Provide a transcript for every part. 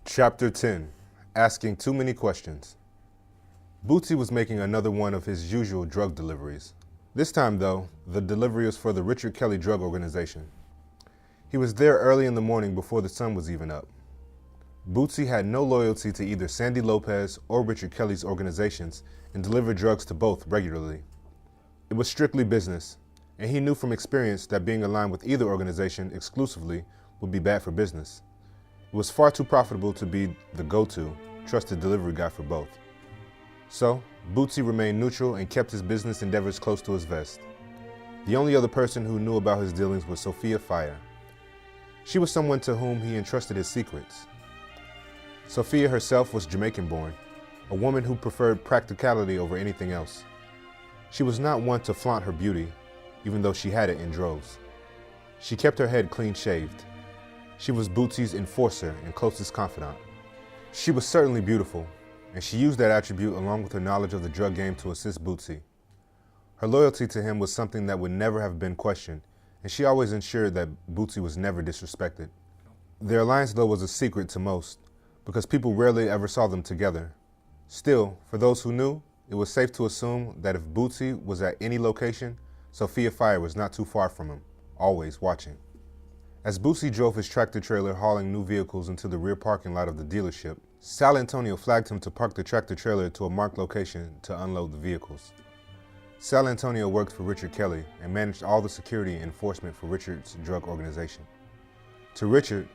Chapter 10. Asking Too Many Questions. Bootsy was making another one of his usual drug deliveries. This time, though, the delivery was for the Richard Kelly Drug Organization. He was there early in the morning before the sun was even up. Bootsy had no loyalty to either Sandy Lopez or Richard Kelly's organizations and delivered drugs to both regularly. It was strictly business, and he knew from experience that being aligned with either organization exclusively would be bad for business. It was far too profitable to be the go-to, trusted delivery guy for both. So, Bootsy remained neutral and kept his business endeavors close to his vest. The only other person who knew about his dealings was Sophia Fire. She was someone to whom he entrusted his secrets. Sophia herself was Jamaican-born, a woman who preferred practicality over anything else. She was not one to flaunt her beauty, even though she had it in droves. She kept her head clean-shaved. She was Bootsy's enforcer and closest confidant. She was certainly beautiful, and she used that attribute along with her knowledge of the drug game to assist Bootsy. Her loyalty to him was something that would never have been questioned, and she always ensured that Bootsy was never disrespected. Their alliance, though, was a secret to most, because people rarely ever saw them together. Still, for those who knew, it was safe to assume that if Bootsy was at any location, Sophia Fire was not too far from him, always watching. As Bootsy drove his tractor trailer hauling new vehicles into the rear parking lot of the dealership, Sal Antonio flagged him to park the tractor trailer to a marked location to unload the vehicles. Sal Antonio worked for Richard Kelly and managed all the security and enforcement for Richard's drug organization. To Richard,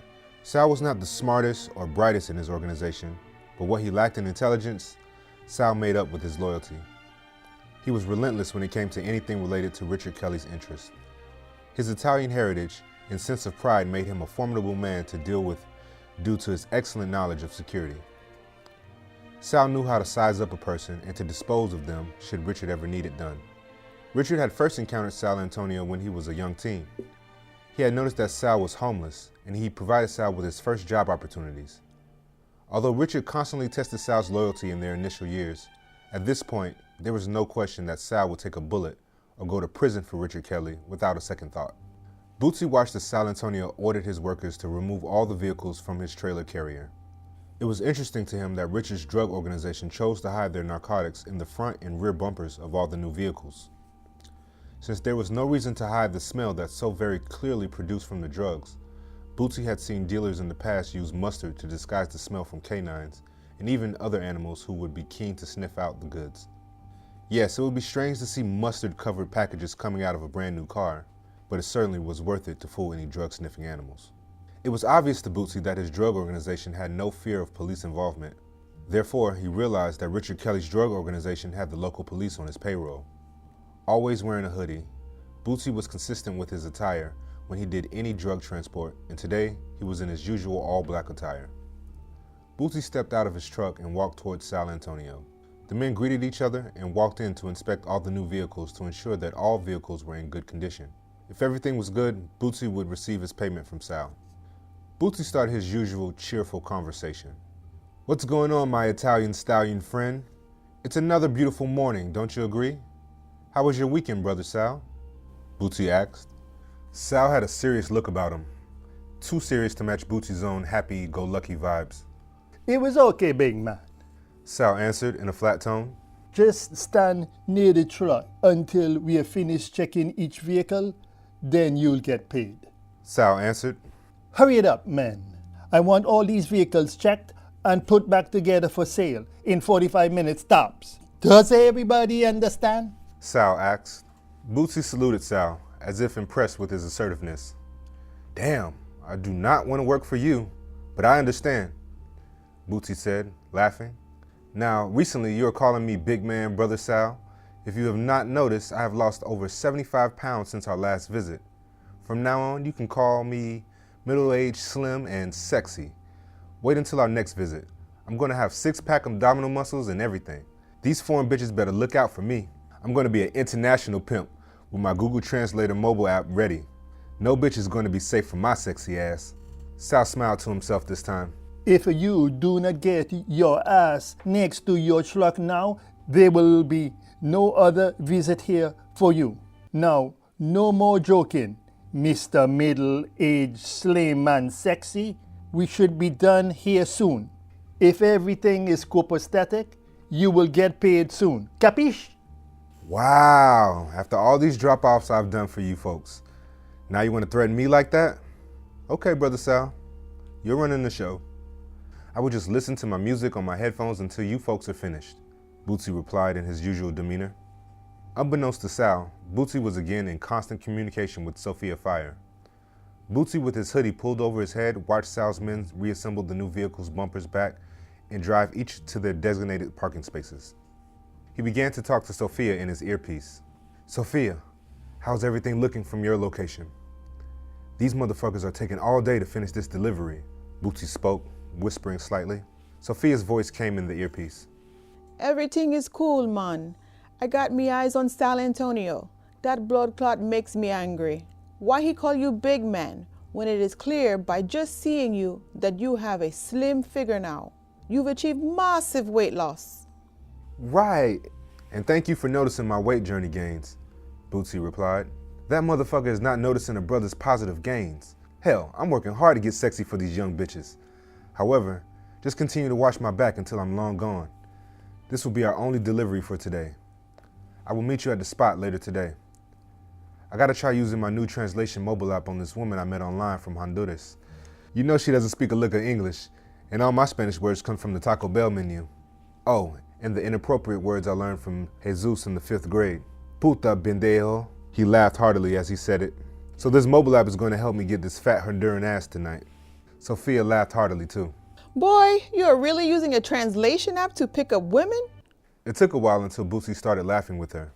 Sal was not the smartest or brightest in his organization, but what he lacked in intelligence, Sal made up with his loyalty. He was relentless when it came to anything related to Richard Kelly's interests. His Italian heritage and sense of pride made him a formidable man to deal with due to his excellent knowledge of security. Sal knew how to size up a person and to dispose of them should Richard ever need it done. Richard had first encountered Sal Antonio when he was a young teen. He had noticed that Sal was homeless, and he provided Sal with his first job opportunities. Although Richard constantly tested Sal's loyalty in their initial years, at this point, there was no question that Sal would take a bullet or go to prison for Richard Kelly without a second thought. Bootsy watched as Sal Antonio ordered his workers to remove all the vehicles from his trailer carrier. It was interesting to him that Richard's drug organization chose to hide their narcotics in the front and rear bumpers of all the new vehicles. Since there was no reason to hide the smell that so very clearly produced from the drugs, Bootsy had seen dealers in the past use mustard to disguise the smell from canines and even other animals who would be keen to sniff out the goods. Yes, it would be strange to see mustard-covered packages coming out of a brand new car, but it certainly was worth it to fool any drug-sniffing animals. It was obvious to Bootsy that his drug organization had no fear of police involvement. Therefore, he realized that Richard Kelly's drug organization had the local police on his payroll. Always wearing a hoodie, Bootsy was consistent with his attire when he did any drug transport, and today he was in his usual all-black attire. Bootsy stepped out of his truck and walked towards Sal Antonio. The men greeted each other and walked in to inspect all the new vehicles to ensure that all vehicles were in good condition. If everything was good, Bootsy would receive his payment from Sal. Bootsy started his usual cheerful conversation. "What's going on, my Italian stallion friend? It's another beautiful morning, don't you agree? How was your weekend, brother Sal?" Bootsy asked. Sal had a serious look about him, too serious to match Bootsy's own happy-go-lucky vibes. "It was okay, big man. Sal answered in a flat tone. Just stand near the truck until we have finished checking each vehicle, then you'll get paid." Sal answered. "Hurry it up, man. I want all these vehicles checked and put back together for sale in 45 minutes tops. Does everybody understand?" Sal asked. Bootsy saluted Sal, as if impressed with his assertiveness. "Damn, I do not want to work for you, but I understand," Bootsy said, laughing. "Now, recently you are calling me big man, brother Sal. If you have not noticed, I have lost over 75 pounds since our last visit. From now on, you can call me middle-aged, slim, and sexy. Wait until our next visit. I'm going to have 6-pack abdominal muscles and everything. These foreign bitches better look out for me. I'm going to be an international pimp with my Google Translator mobile app ready. No bitch is going to be safe from my sexy ass." Sal smiled to himself this time. "If you do not get your ass next to your truck now, there will be no other visit here for you. Now, no more joking, Mr. Middle-aged, slim and sexy. We should be done here soon. If everything is copacetic, you will get paid soon. Capiche? Wow, after all these drop-offs I've done for you folks, now you want to threaten me like that? Okay, Brother Sal, you're running the show. I will just listen to my music on my headphones until you folks are finished, Bootsy replied in his usual demeanor. Unbeknownst to Sal, Bootsy was again in constant communication with Sophia Fire. Bootsy, with his hoodie pulled over his head, watched Sal's men reassemble the new vehicle's bumpers back and drive each to their designated parking spaces. He began to talk to Sophia in his earpiece. Sophia, how's everything looking from your location? These motherfuckers are taking all day to finish this delivery, Bootsy spoke, whispering slightly. Sophia's voice came in the earpiece. Everything is cool, man. I got me eyes on San Antonio. That blood clot makes me angry. Why he call you big man when it is clear by just seeing you that you have a slim figure now? You've achieved massive weight loss. Right, and thank you for noticing my weight journey gains, Bootsy replied. That motherfucker is not noticing a brother's positive gains. Hell, I'm working hard to get sexy for these young bitches. However, just continue to watch my back until I'm long gone. This will be our only delivery for today. I will meet you at the spot later today. I gotta try using my new translation mobile app on this woman I met online from Honduras. You know she doesn't speak a lick of English, and all my Spanish words come from the Taco Bell menu. Oh, and the inappropriate words I learned from Jesus in the 5th grade. Puta bendejo. He laughed heartily as he said it. So this mobile app is going to help me get this fat Honduran ass tonight. Sophia laughed heartily too. Boy, you're really using a translation app to pick up women? It took a while until Bootsy started laughing with her.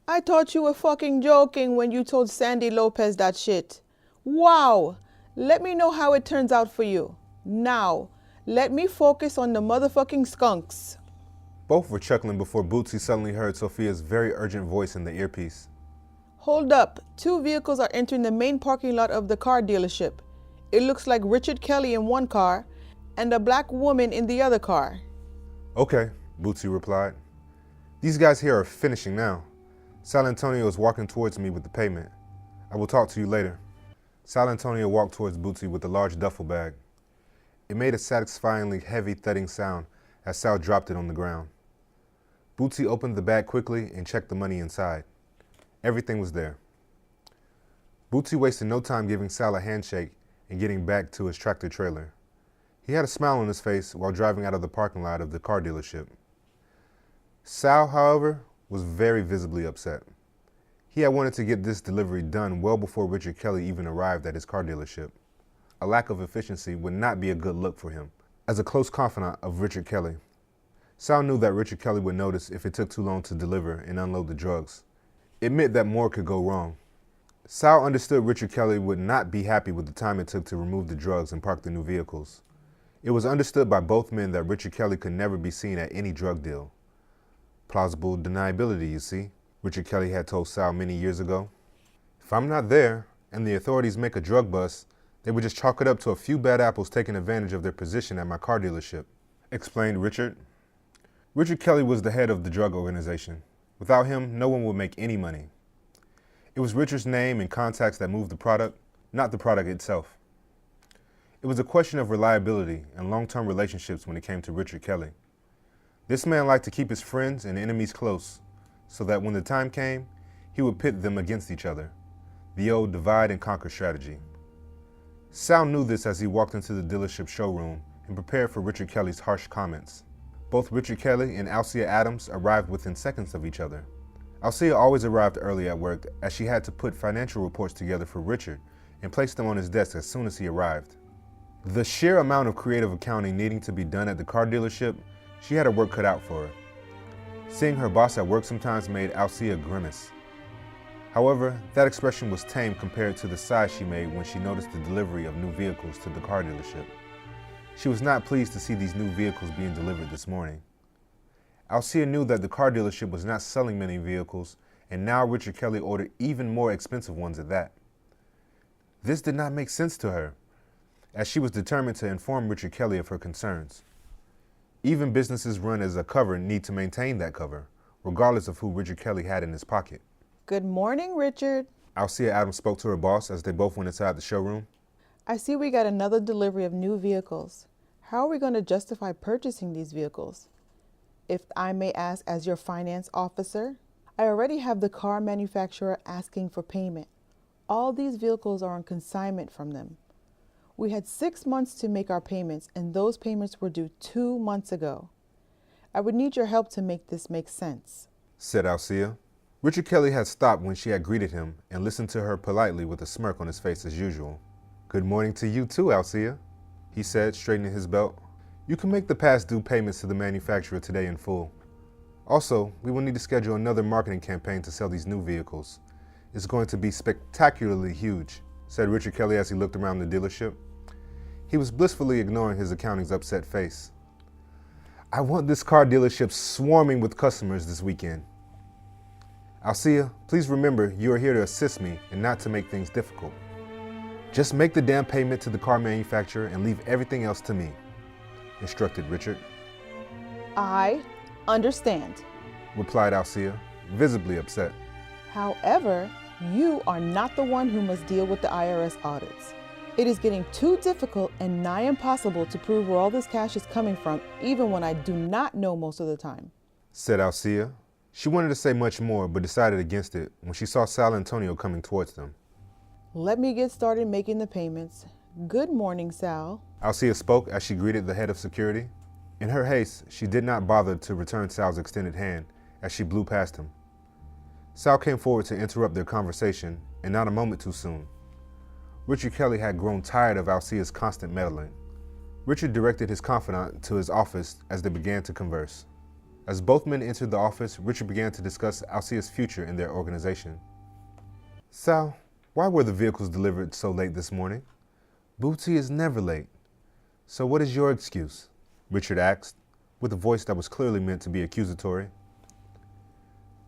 I thought you were fucking joking when you told Sandy Lopez that shit. Wow. Let me know how it turns out for you. Now, let me focus on the motherfucking skunks. Both were chuckling before Bootsy suddenly heard Sophia's very urgent voice in the earpiece. Hold up. 2 vehicles are entering the main parking lot of the car dealership. It looks like Richard Kelly in one car and a black woman in the other car. Okay, Bootsy replied. These guys here are finishing now. San Antonio is walking towards me with the payment. I will talk to you later. San Antonio walked towards Bootsy with a large duffel bag. It made a satisfyingly heavy thudding sound as Sal dropped it on the ground. Bootsy opened the bag quickly and checked the money inside. Everything was there. Bootsy wasted no time giving Sal a handshake and getting back to his tractor trailer. He had a smile on his face while driving out of the parking lot of the car dealership. Sal, however, was very visibly upset. He had wanted to get this delivery done well before Richard Kelly even arrived at his car dealership. A lack of efficiency would not be a good look for him. As a close confidant of Richard Kelly, Sal knew that Richard Kelly would notice if it took too long to deliver and unload the drugs. It meant that more could go wrong. Sal understood Richard Kelly would not be happy with the time it took to remove the drugs and park the new vehicles. It was understood by both men that Richard Kelly could never be seen at any drug deal. Plausible deniability, you see, Richard Kelly had told Sal many years ago. If I'm not there and the authorities make a drug bust, they would just chalk it up to a few bad apples taking advantage of their position at my car dealership, explained Richard. Richard Kelly was the head of the drug organization. Without him, no one would make any money. It was Richard's name and contacts that moved the product, not the product itself. It was a question of reliability and long-term relationships when it came to Richard Kelly. This man liked to keep his friends and enemies close, so that when the time came, he would pit them against each other, the old divide and conquer strategy. Sal knew this as he walked into the dealership showroom and prepared for Richard Kelly's harsh comments. Both Richard Kelly and Alcia Adams arrived within seconds of each other. Alcia always arrived early at work as she had to put financial reports together for Richard and place them on his desk as soon as he arrived. The sheer amount of creative accounting needing to be done at the car dealership, she had her work cut out for her. Seeing her boss at work sometimes made Alcia grimace. However, that expression was tame compared to the sigh she made when she noticed the delivery of new vehicles to the car dealership. She was not pleased to see these new vehicles being delivered this morning. Alcia knew that the car dealership was not selling many vehicles, and now Richard Kelly ordered even more expensive ones at that. This did not make sense to her, as she was determined to inform Richard Kelly of her concerns. Even businesses run as a cover need to maintain that cover, regardless of who Richard Kelly had in his pocket. Good morning, Richard. Alcia Adams spoke to her boss as they both went inside the showroom. I see we got another delivery of new vehicles. How are we going to justify purchasing these vehicles? If I may ask, as your finance officer, I already have the car manufacturer asking for payment. All these vehicles are on consignment from them. We had 6 months to make our payments, and those payments were due 2 months ago. I would need your help to make this make sense, said Alcea. Richard Kelly had stopped when she had greeted him and listened to her politely with a smirk on his face as usual. Good morning to you too, Alcea, he said, straightening his belt. You can make the past due payments to the manufacturer today in full. Also, we will need to schedule another marketing campaign to sell these new vehicles. It's going to be spectacularly huge, said Richard Kelly as he looked around the dealership. He was blissfully ignoring his accountant's upset face. I want this car dealership swarming with customers this weekend. Alcea, please remember you are here to assist me and not to make things difficult. Just make the damn payment to the car manufacturer and leave everything else to me, instructed Richard. I understand, replied Alcea, visibly upset. However, you are not the one who must deal with the IRS audits. It is getting too difficult and nigh impossible to prove where all this cash is coming from, even when I do not know most of the time, said Alcea. She wanted to say much more, but decided against it when she saw Sal Antonio coming towards them. Let me get started making the payments. Good morning, Sal, Alcea spoke as she greeted the head of security. In her haste, she did not bother to return Sal's extended hand as she blew past him. Sal came forward to interrupt their conversation, and not a moment too soon. Richard Kelly had grown tired of Alcea's constant meddling. Richard directed his confidant to his office as they began to converse. As both men entered the office, Richard began to discuss Alcea's future in their organization. Sal, why were the vehicles delivered so late this morning? Bootsy is never late. So what is your excuse? Richard asked, with a voice that was clearly meant to be accusatory.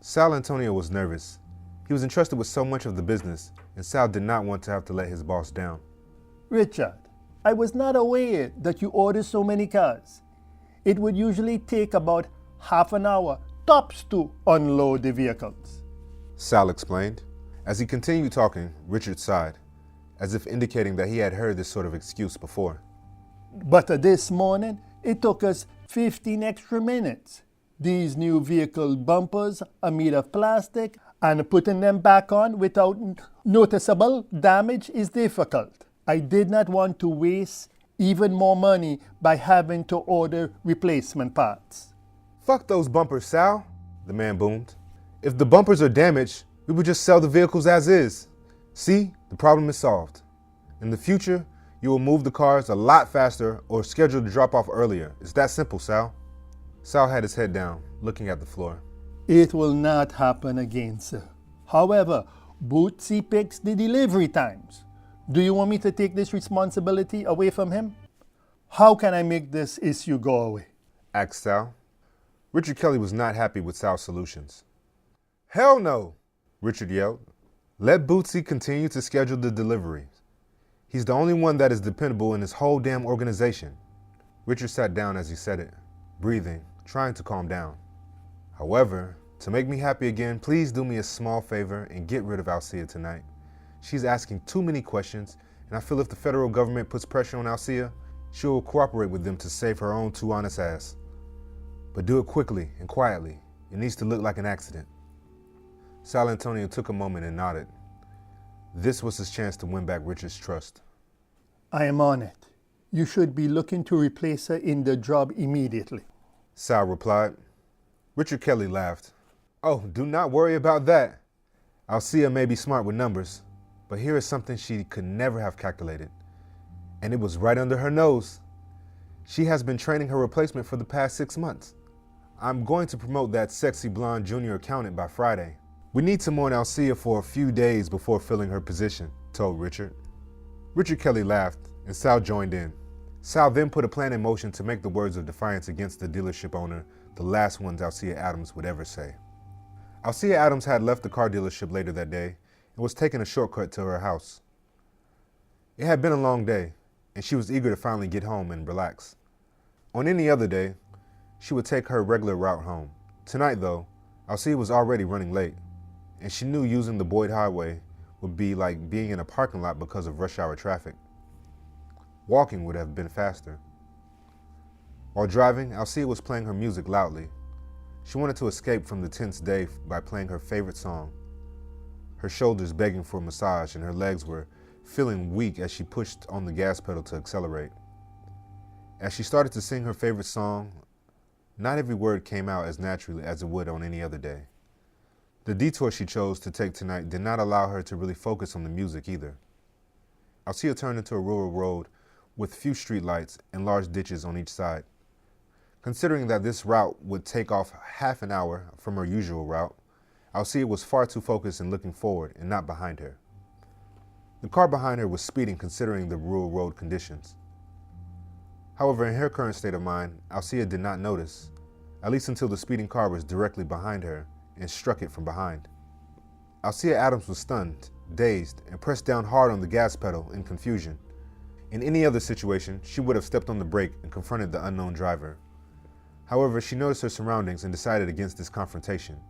Sal Antonio was nervous. He was entrusted with so much of the business, and Sal did not want to have to let his boss down. Richard, I was not aware that you order so many cars. It would usually take about half an hour, tops, to unload the vehicles, Sal explained. As he continued talking, Richard sighed, as if indicating that he had heard this sort of excuse before. But this morning, it took us 15 extra minutes. These new vehicle bumpers are made of plastic, and putting them back on without noticeable damage is difficult. I did not want to waste even more money by having to order replacement parts. Fuck those bumpers, Sal, the man boomed. If the bumpers are damaged, we would just sell the vehicles as is. See, the problem is solved. In the future, you will move the cars a lot faster or schedule the drop off earlier. It's that simple, Sal. Sal had his head down, looking at the floor. It will not happen again, sir. However, Bootsy picks the delivery times. Do you want me to take this responsibility away from him? How can I make this issue go away? Asked Sal. Richard Kelly was not happy with Sal's solutions. Hell no, Richard yelled. Let Bootsy continue to schedule the deliveries. He's the only one that is dependable in this whole damn organization. Richard sat down as he said it, breathing, trying to calm down. However, to make me happy again, please do me a small favor and get rid of Alcea tonight. She's asking too many questions, and I feel if the federal government puts pressure on Alcea, she will cooperate with them to save her own too honest ass. But do it quickly and quietly. It needs to look like an accident. Sal Antonio took a moment and nodded. This was his chance to win back Richard's trust. I am on it. You should be looking to replace her in the job immediately, Sal replied. Richard Kelly laughed. Oh, do not worry about that. Alcea may be smart with numbers, but here is something she could never have calculated. And it was right under her nose. She has been training her replacement for the past 6 months. I'm going to promote that sexy blonde junior accountant by Friday. We need to mourn Alcea for a few days before filling her position, told Richard. Richard Kelly laughed, and Sal joined in. Sal then put a plan in motion to make the words of defiance against the dealership owner the last ones Alcea Adams would ever say. Alcea Adams had left the car dealership later that day and was taking a shortcut to her house. It had been a long day, and she was eager to finally get home and relax. On any other day, she would take her regular route home. Tonight, though, Alcea was already running late, and she knew using the Boyd Highway would be like being in a parking lot because of rush hour traffic. Walking would have been faster. While driving, Alcia was playing her music loudly. She wanted to escape from the tense day by playing her favorite song. Her shoulders begging for a massage and her legs were feeling weak as she pushed on the gas pedal to accelerate. As she started to sing her favorite song, not every word came out as naturally as it would on any other day. The detour she chose to take tonight did not allow her to really focus on the music either. Alcia turned into a rural road with few streetlights and large ditches on each side. Considering that this route would take off half an hour from her usual route, Alcia was far too focused in looking forward and not behind her. The car behind her was speeding considering the rural road conditions. However, in her current state of mind, Alcia did not notice, at least until the speeding car was directly behind her and struck it from behind. Alcia Adams was stunned, dazed, and pressed down hard on the gas pedal in confusion. In any other situation, she would have stepped on the brake and confronted the unknown driver. However, she noticed her surroundings and decided against this confrontation.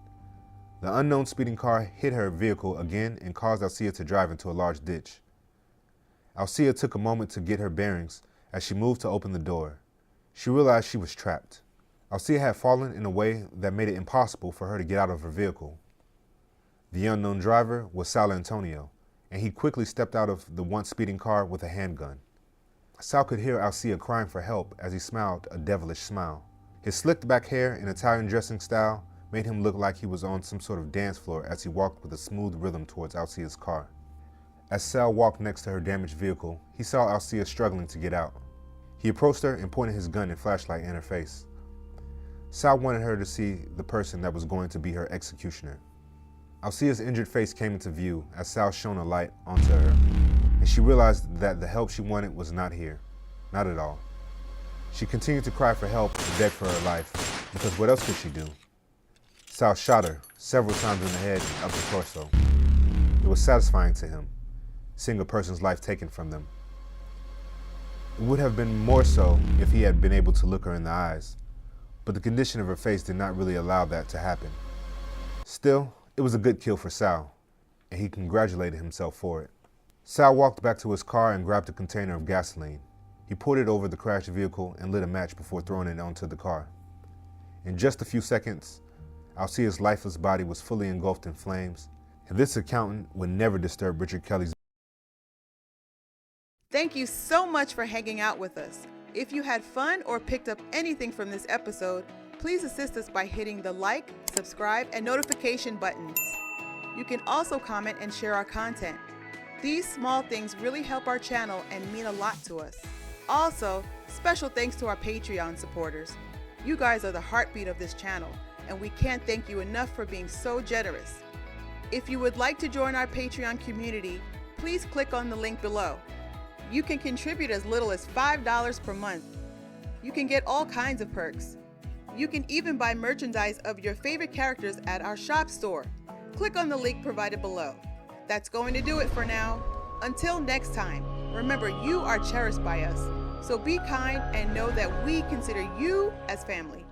The unknown speeding car hit her vehicle again and caused Alcia to drive into a large ditch. Alcia took a moment to get her bearings as she moved to open the door. She realized she was trapped. Alcia had fallen in a way that made it impossible for her to get out of her vehicle. The unknown driver was Sal Antonio, and he quickly stepped out of the once speeding car with a handgun. Sal could hear Alcia crying for help as he smiled a devilish smile. His slicked back hair in Italian dressing style made him look like he was on some sort of dance floor as he walked with a smooth rhythm towards Alcia's car. As Sal walked next to her damaged vehicle, he saw Alcia struggling to get out. He approached her and pointed his gun and flashlight in her face. Sal wanted her to see the person that was going to be her executioner. Alcia's injured face came into view as Sal shone a light onto her, and she realized that the help she wanted was not here, not at all. She continued to cry for help and beg for her life, because what else could she do? Sal shot her several times in the head and up the torso. It was satisfying to him, seeing a person's life taken from them. It would have been more so if he had been able to look her in the eyes, but the condition of her face did not really allow that to happen. Still, it was a good kill for Sal, and he congratulated himself for it. Sal walked back to his car and grabbed a container of gasoline. He poured it over the crashed vehicle and lit a match before throwing it onto the car. In just a few seconds, Alcia's lifeless body was fully engulfed in flames, and this accountant would never disturb Richard Kelly's. Thank you so much for hanging out with us. If you had fun or picked up anything from this episode, please assist us by hitting the like, subscribe, and notification buttons. You can also comment and share our content. These small things really help our channel and mean a lot to us. Also, special thanks to our Patreon supporters. You guys are the heartbeat of this channel, and we can't thank you enough for being so generous. If you would like to join our Patreon community, please click on the link below. You can contribute as little as $5 per month. You can get all kinds of perks. You can even buy merchandise of your favorite characters at our shop store. Click on the link provided below. That's going to do it for now. Until next time, remember you are cherished by us. So be kind and know that we consider you as family.